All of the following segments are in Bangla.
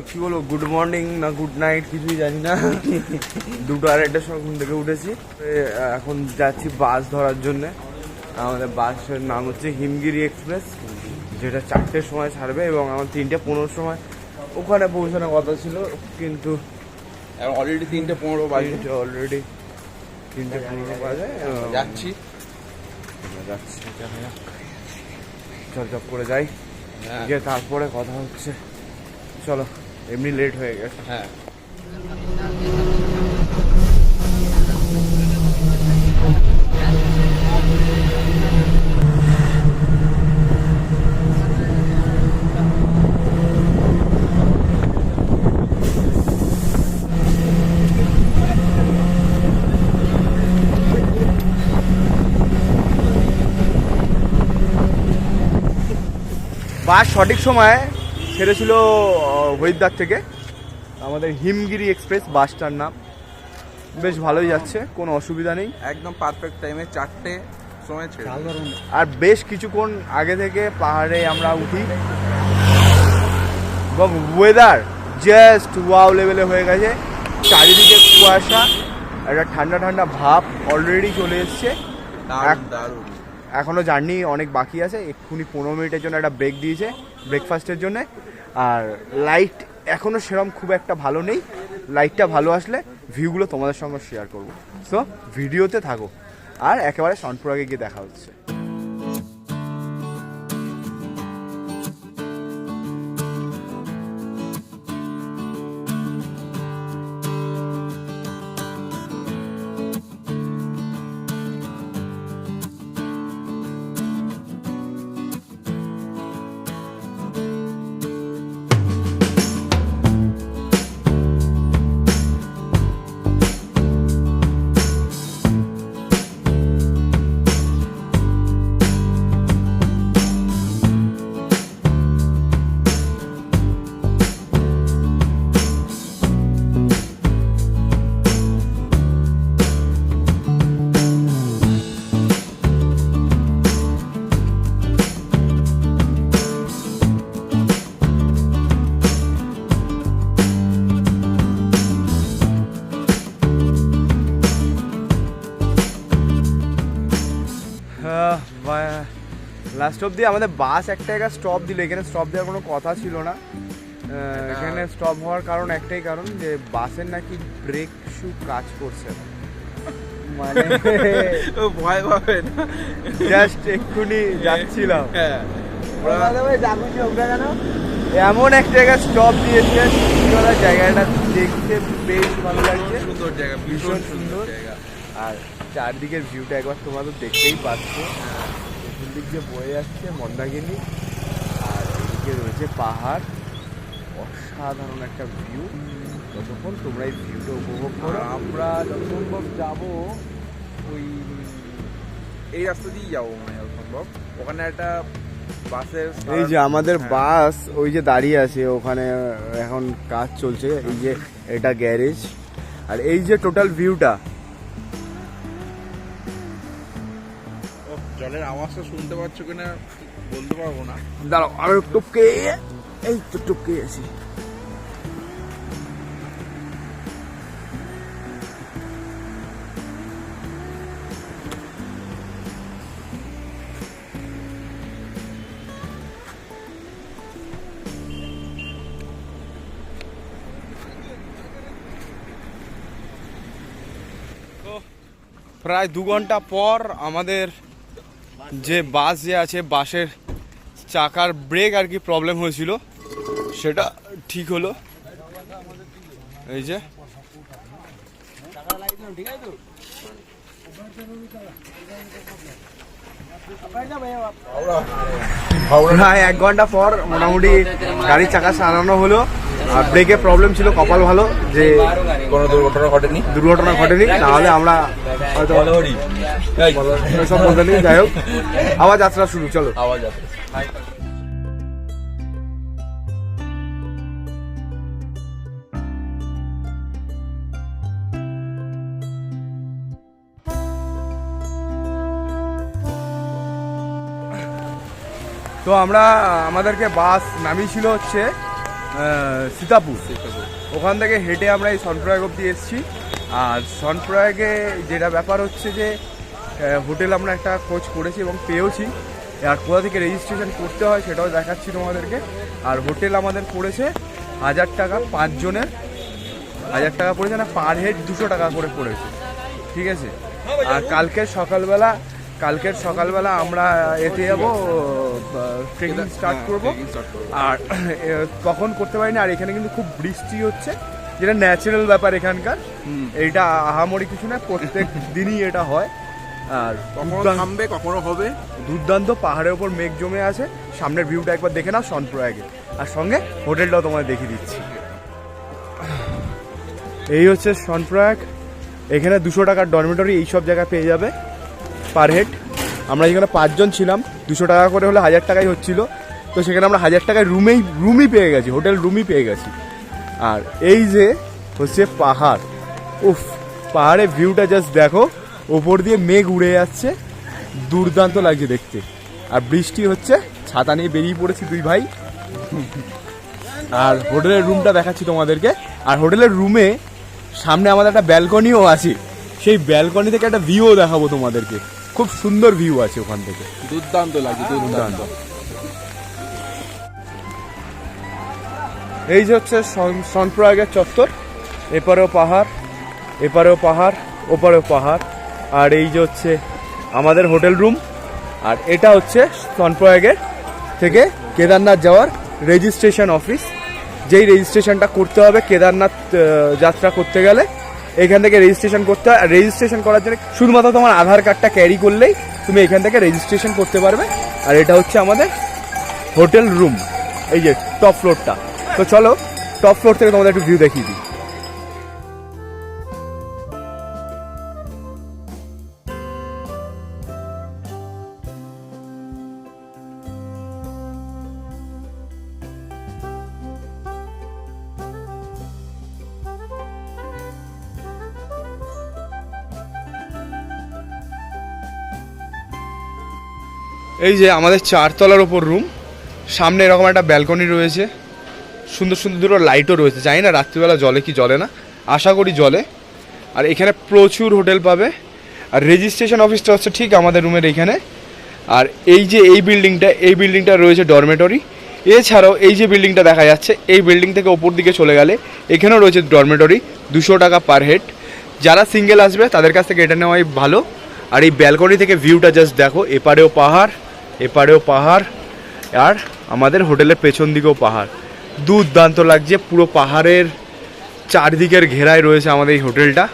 কি বলবো, গুড মর্নিং না গুড নাইট কিছুই জানি না। 2:30টার সময় ঘুম থেকে উঠেছি, এখন যাচ্ছি বাস ধরার জন্যে। আমাদের বাসের নাম হচ্ছে হিমগিরি এক্সপ্রেস, যেটা 4টের সময় ছাড়বে এবং আমার 3:15 সময় ওখানে পৌঁছানোর কথা ছিল, কিন্তু অলরেডি 3:15 বাজে। অলরেডি 3:15 বাজে। যাচ্ছি চপ করে যাই, গিয়ে তারপরে কথা হচ্ছে। চলো, এমনি লেট হয়ে গেছে। হ্যাঁ, বাস সঠিক সময়ে ছেড়েছিল হরিদ্বার থেকে। আমাদের হিমগিরি এক্সপ্রেস বাসটার নাম, বেশ ভালোই যাচ্ছে, কোনো অসুবিধা নেই। একদম পারফেক্ট টাইমে 4টে সময় ছেড়ে। আর বেশ কিছুক্ষণ আগে থেকে পাহাড়ে আমরা উঠি এবং ওয়েদার জাস্ট ওয়াও লেভেলে হয়ে গেছে। চারিদিকে কুয়াশা, একটা ঠান্ডা ঠান্ডা ভাব অলরেডি চলে এসছে। দারুণ। এখনও জার্নি অনেক বাকি আছে, এক্ষুনি 15 মিনিটের জন্য একটা ব্রেক দিয়েছে ব্রেকফাস্টের জন্য। আর লাইট এখনও সেরকম খুব একটা ভালো নেই, লাইটটা ভালো আসলে ভিউগুলো তোমাদের সঙ্গে শেয়ার করবো। সো ভিডিওতে থাকো, আর একেবারে সনপুরাগে গিয়ে দেখা হচ্ছে। লাস্ট অব্দি আমাদের বাস একটা জায়গায় স্টপ দিল, এখানে স্টপ দেওয়ার কোনো কথা ছিল না। এখানে স্টপ হওয়ার কারণ একটাই কারণ, যে বাসের নাকি ব্রেক শু কাজ করছে না। মানে ভয় পাবে না, জাস্ট এক্ষুনি যাচ্ছিলাম, হ্যাঁ এমন একটা জায়গায় স্টপ দিয়েছে। জায়গাটা দেখতে বেশ ভালো লাগছে, সুন্দর জায়গা, ভীষণ সুন্দর জায়গা। আর চারদিকের ভিউটা একবার তোমরা তো দেখতেই পাচ্ছ। পেছন দিক দিয়ে বয়ে যাচ্ছে মন্দাকিনী, আর এদিকে রয়েছে পাহাড়। অসাধারণ একটা ভিউ। ততক্ষণ তোমরা এই ভিউটা উপভোগ করো। আমরা যত সম্ভব যাবো ওই এই রাস্তা দিয়েই যাবো, মানে যত সম্ভব। ওখানে একটা বাসের, এই যে আমাদের বাস ওই যে দাঁড়িয়ে আছে, ওখানে এখন কাজ চলছে। এই যে এটা গ্যারেজ, আর এই যে টোটাল ভিউটা। জলের আওয়াজটা শুনতে পাচ্ছ কিনা বলতে পারবো না। দাঁড়াও, আরো টপকে, এই তো টপকে আছি। প্রায় 2 ঘন্টা পর আমাদের যে বাস যে আছে, বাসের চাকার ব্রেক আর কি প্রবলেম হয়েছিল, সেটা ঠিক হলো। এই যে প্রায় 1 ঘন্টা পর মোটামুটি গাড়ির চাকা সারানো হলো। আর ব্রেকে প্রবলেম ছিল, কপাল ভালো যে কোনো দুর্ঘটনা ঘটেনি, নাহলে আমরা হয়তো সব বলতে নেই। যাই হোক, আবার যাত্রা শুরু, চলো। তো আমরা আমাদেরকে বাস নামিয়েছিল হচ্ছে সীতাপুর। ওখান থেকে হেঁটে আমরা এই সনপ্রয়াগ অব্দি এসেছি। আর সনপ্রয়াগে যেটা ব্যাপার হচ্ছে যে হোটেল আমরা একটা খোঁজ করেছি এবং পেয়েওছি, আর কোথা থেকে রেজিস্ট্রেশন করতে হয় সেটাও দেখাচ্ছি তোমাদেরকে। আর হোটেল আমাদের পড়েছে 1000 টাকা, 5 জনের 1000 টাকা পড়েছে, না পার হেড 200 টাকা করে পড়েছে, ঠিক আছে। আর কালকের সকালবেলা আমরা এতে যাবো, ট্রেকিং স্টার্ট করবো। আর তখন করতে পারিনি। আর এখানে কিন্তু খুব বৃষ্টি হচ্ছে, যেটা ন্যাচারাল ব্যাপার এখানকার, এইটা আহামরি কিছু না, প্রত্যেক দিনই এটা হয়। আর কখনো থামবে কখনো হবে। দুর্দান্ত পাহাড়ের ওপর মেঘ জমে আছে, সামনের ভিউটা একবার দেখে নাও সনপ্রয়াগে, আর সঙ্গে হোটেলটাও তোমায় দেখিয়ে দিচ্ছি। এই হচ্ছে সনপ্রয়াগ। এখানে 200 টাকার ডরমেটরি এইসব জায়গায় পেয়ে যাবে পার হেড। আমরা যেখানে 5 জন ছিলাম, 200 টাকা করে হলে 1000 টাকাই হচ্ছিল, তো সেখানে আমরা 1000 টাকায় রুমই পেয়ে গেছি, হোটেল রুমই পেয়ে গেছি। আর এই যে হচ্ছে পাহাড়, উফ, পাহাড়ের ভিউটা জাস্ট দেখো, ওপর দিয়ে মেঘ উড়ে যাচ্ছে, দুর্দান্ত লাগছে দেখতে। আর বৃষ্টি হচ্ছে, ছাতা নিয়ে বেরিয়ে পড়েছি 2 ভাই। আর হোটেলের রুমটা দেখাচ্ছি তোমাদেরকে। আর হোটেলের রুমে সামনে আমাদের একটা ব্যালকনিও আছে, সেই ব্যালকনি থেকে একটা ভিউও দেখাবো তোমাদেরকে, খুব সুন্দর ভিউ আছে ওখান থেকে, দুর্দান্ত লাগে, দুর্দান্ত। এই যে হচ্ছে সনপ্রয়াগের চত্বর, এপারেও পাহাড়, এপারেও পাহাড়, ওপারেও পাহাড়। আর এই যে হচ্ছে আমাদের হোটেল রুম। আর এটা হচ্ছে সনপ্রয়াগের থেকে কেদারনাথ যাওয়ার রেজিস্ট্রেশন অফিস, যেই রেজিস্ট্রেশনটা করতে হবে কেদারনাথ যাত্রা করতে গেলে। এখান থেকে রেজিস্ট্রেশন করতে হয়। আর রেজিস্ট্রেশন করার জন্য শুধুমাত্র তোমার আধার কার্ডটা ক্যারি করলেই তুমি এখান থেকে রেজিস্ট্রেশন করতে পারবে। আর এটা হচ্ছে আমাদের হোটেল রুম, এই যে টপ ফ্লোরটা। তো চলো টপ ফ্লোর থেকে তোমাদের একটু ভিউ দেখিয়ে দিই। এই যে আমাদের 4 তলার ওপর রুম, সামনে এরকম একটা ব্যালকনি রয়েছে, সুন্দর সুন্দর দুটো লাইটও রয়েছে। জানি না রাত্রিবেলা জলে কি জলে না, আশা করি জলে। আর এখানে প্রচুর হোটেল পাবে। আর রেজিস্ট্রেশন অফিসটা হচ্ছে ঠিক আমাদের রুমের এইখানে। আর এই যে এই বিল্ডিংটা রয়েছে ডরমেটরি। এছাড়াও এই যে বিল্ডিংটা দেখা যাচ্ছে, এই বিল্ডিং থেকে ওপর দিকে চলে গেলে এখানেও রয়েছে ডরমেটরি, 200 টাকা পার হেড। যারা সিঙ্গেল আসবে তাদের কাছ থেকে এটা নেওয়াই ভালো। আর এই ব্যালকনি থেকে ভিউটা জাস্ট দেখো, এপারেও পাহাড়, এপারেও পাহাড়, আর আমাদের হোটেলের পেছন দিকেও পাহাড়, দুর্দান্ত লাগছে। পুরো পাহাড়ের চারদিকের ঘেরায় রয়েছে আমাদের এই হোটেলটা।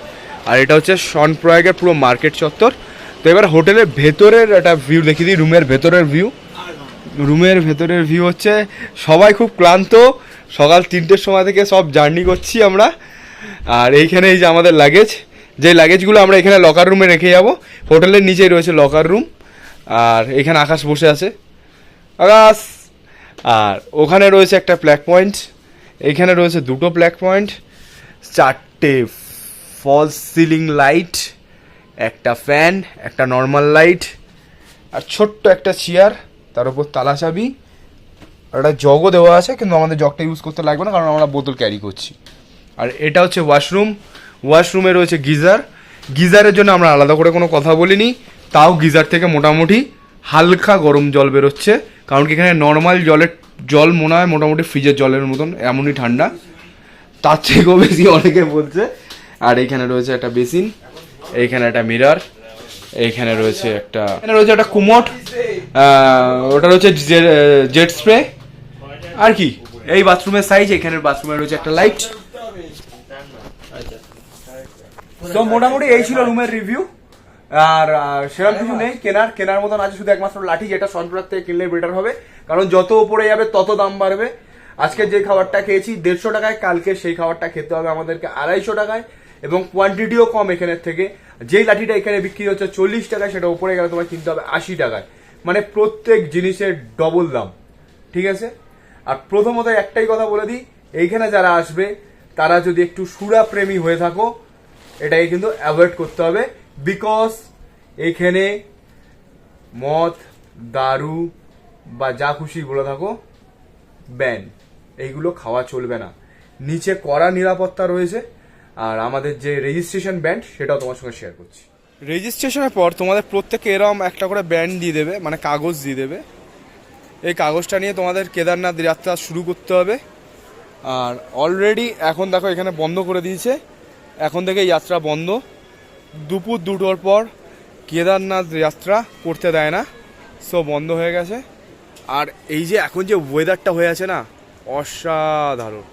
আর এটা হচ্ছে সনপ্রয়াগের পুরো মার্কেট চত্বর। তো এবার হোটেলের ভেতরের একটা ভিউ দেখিয়ে দিই, রুমের ভেতরের ভিউ। রুমের ভেতরের ভিউ হচ্ছে, সবাই খুব ক্লান্ত, সকাল 3টের সময় থেকে সব জার্নি করছি আমরা। আর এইখানে এই যে আমাদের লাগেজ, যে লাগেজগুলো আমরা এখানে লকার রুমে রেখে যাব। হোটেলের নিচেই রয়েছে লকার রুম। আর এখানে আকাশ বসে আছে, আকাশ। আর ওখানে রয়েছে একটা প্ল্যাগ পয়েন্ট, এইখানে রয়েছে 2টো প্ল্যাগ পয়েন্ট, 4টে ফলস সিলিং লাইট, একটা ফ্যান, একটা নর্মাল লাইট, আর ছোট্ট একটা চেয়ার, তার উপর তালা চাবি। আর একটা জগও দেওয়া আছে, কিন্তু আমাদের জগটা ইউজ করতে লাগবে না, কারণ আমরা বোতল ক্যারি করছি। আর এটা হচ্ছে ওয়াশরুম। ওয়াশরুমে রয়েছে গিজার। গিজারের জন্য আমরা আলাদা করে কোনো কথা বলিনি, তাও গিজার থেকে মোটামুটি হালকা গরম জল বেরোচ্ছে, কারণ কি এখানে নর্মাল জল মনে হয় মোটামুটি ফ্রিজের জলের মতন, এমনই ঠান্ডা, তার থেকেও বেশি অনেকে বলছে। আর এইখানে রয়েছে একটা বেসিন, এইখানে একটা মিরার, এইখানে রয়েছে একটা কুমোট, ওটা রয়েছে জেট স্প্রে। আর কি এই বাথরুমের সাইজ, এখানের বাথরুমে রয়েছে একটা লাইট। তো মোটামুটি এই ছিল রুমের রিভিউ। আর সেরকম কিছু নেই, কেনার মতন আছে শুধু একমাত্র লাঠি, যেটা সনপ্রয়াগ থেকে কিনলে বেটার হবে, কারণ যত উপরে যাবে তত দাম বাড়বে। আজকে যে খাবারটা খেয়েছি 150 টাকায়, কালকে সেই খাবারটা খেতে হবে আমাদেরকে 250 টাকায়, এবং কোয়ান্টিটিও কম এখানের থেকে। যেই লাঠিটা এখানে বিক্রি হচ্ছে 40 টাকায়, সেটা উপরে গেলে তোমার কিনতে হবে 80 টাকায়, মানে প্রত্যেক জিনিসের ডবল দাম, ঠিক আছে। আর প্রথমত একটাই কথা বলে দিই, এইখানে যারা আসবে তারা যদি একটু সুরা প্রেমী হয়ে থাকো, এটাকে কিন্তু অ্যাভয়েড করতে হবে, বিকজ এখানে মদ, দারু বা যা খুশি বলে থাকো ব্যান, এইগুলো খাওয়া চলবে না। নিচে কড়া নিরাপত্তা রয়েছে। আর আমাদের যে রেজিস্ট্রেশন ব্যান্ড সেটাও তোমার সঙ্গে শেয়ার করছি। রেজিস্ট্রেশনের পর তোমাদের প্রত্যেককে এরকম একটা করে ব্যান্ড দিয়ে দেবে, মানে কাগজ দিয়ে দেবে। এই কাগজটা নিয়ে তোমাদের কেদারনাথ যাত্রা শুরু করতে হবে। আর অলরেডি এখন দেখো এখানে বন্ধ করে দিয়েছে, এখন থেকে যাত্রা বন্ধ। দুপুর 2টোর পর কেদারনাথ যাত্রা করতে দেয় না, সো বন্ধ হয়ে গেছে। আর এই যে এখন যে ওয়েদারটা হয়ে আছে না, অসাধারণ।